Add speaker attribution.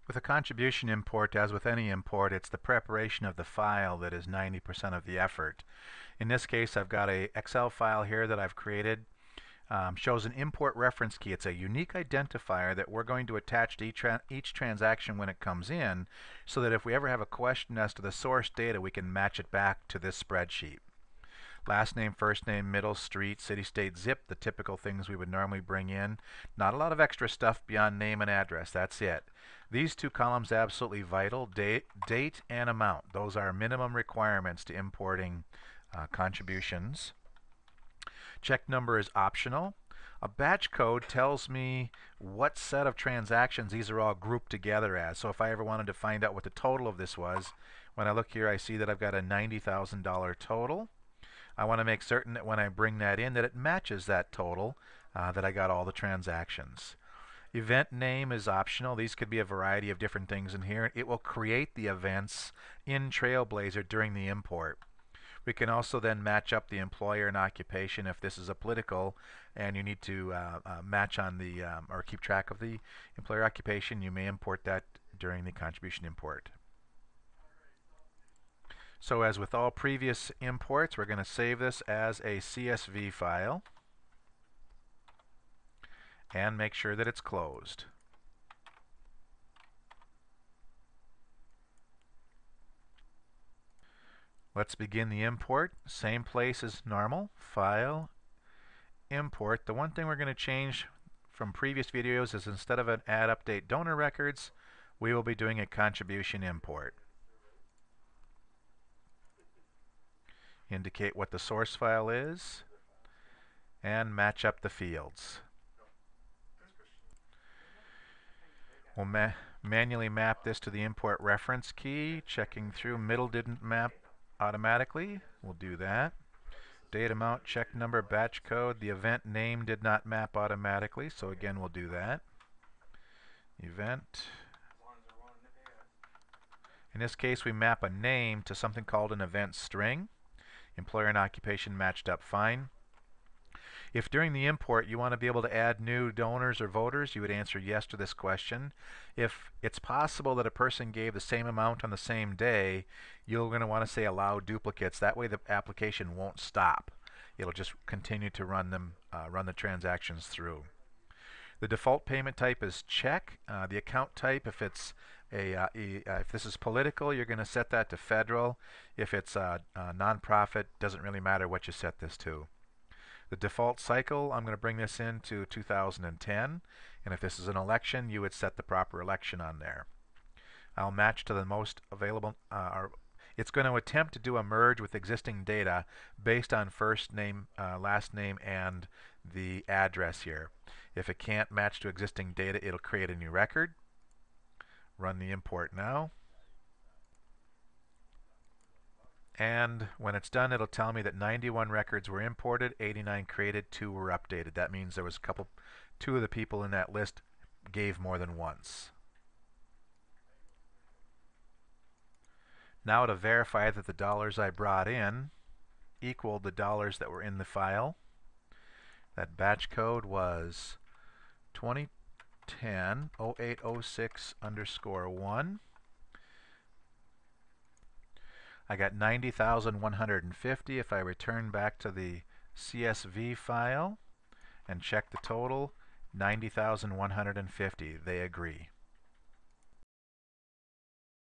Speaker 1: With a contribution import, as with any import, it's the preparation of the file that is 90% of the effort. In this case, I've got a Excel file here that I've created. Shows an import reference key. It's a unique identifier that we're going to attach to each transaction when it comes in, so that if we ever have a question as to the source data, we can match it back to this spreadsheet. Last name, first name, middle, street, city, state, zip, the typical things we would normally bring in. Not a lot of extra stuff beyond name and address. That's it. These two columns absolutely vital, date and amount. Those are minimum requirements to importing contributions. Check number is optional. A batch code tells me what set of transactions these are all grouped together as. So if I ever wanted to find out what the total of this was, when I look here I see that I've got a $90,000 total. I want to make certain that when I bring that in that it matches that total, that I got all the transactions. Event name is optional. These could be a variety of different things in here. It will create the events in Trailblazer during the import. We can also then match up the employer and occupation if this is a political and you need to match on the or keep track of the employer occupation. You may import that during the contribution import. So as with all previous imports, we're going to save this as a CSV file and make sure that it's closed. Let's begin the import. Same place as normal. File, import. The one thing we're going to change from previous videos is instead of an add update donor records, we will be doing a contribution import. Indicate what the source file is and match up the fields. We'll manually map this to the import reference key. Checking through, middle didn't map automatically. We'll do that. Date amount, check number, batch code. The event name did not map automatically, so again we'll do that. Event. In this case we map a name to something called an event string. Employer and occupation matched up fine. If during the import you want to be able to add new donors or voters, you would answer yes to this question. If it's possible that a person gave the same amount on the same day, you're going to want to say allow duplicates. That way the application won't stop. It'll just continue to run the transactions through. The default payment type is check. The account type, if it's if this is political, you're going to set that to federal. If it's a nonprofit, doesn't really matter what you set this to. The default cycle, I'm going to bring this into 2010, and if this is an election, you would set the proper election on there. I'll match to the most available. It's going to attempt to do a merge with existing data based on first name, last name, and the address here. If it can't match to existing data, it'll create a new record. Run the import now. And when it's done, it'll tell me that 91 records were imported, 89 created, 2 were updated. That means there was two of the people in that list gave more than once. Now to verify that the dollars I brought in equaled the dollars that were in the file, that batch code was 2010 0806 _1. I got 90,150. If I return back to the CSV file and check the total, 90,150. They agree.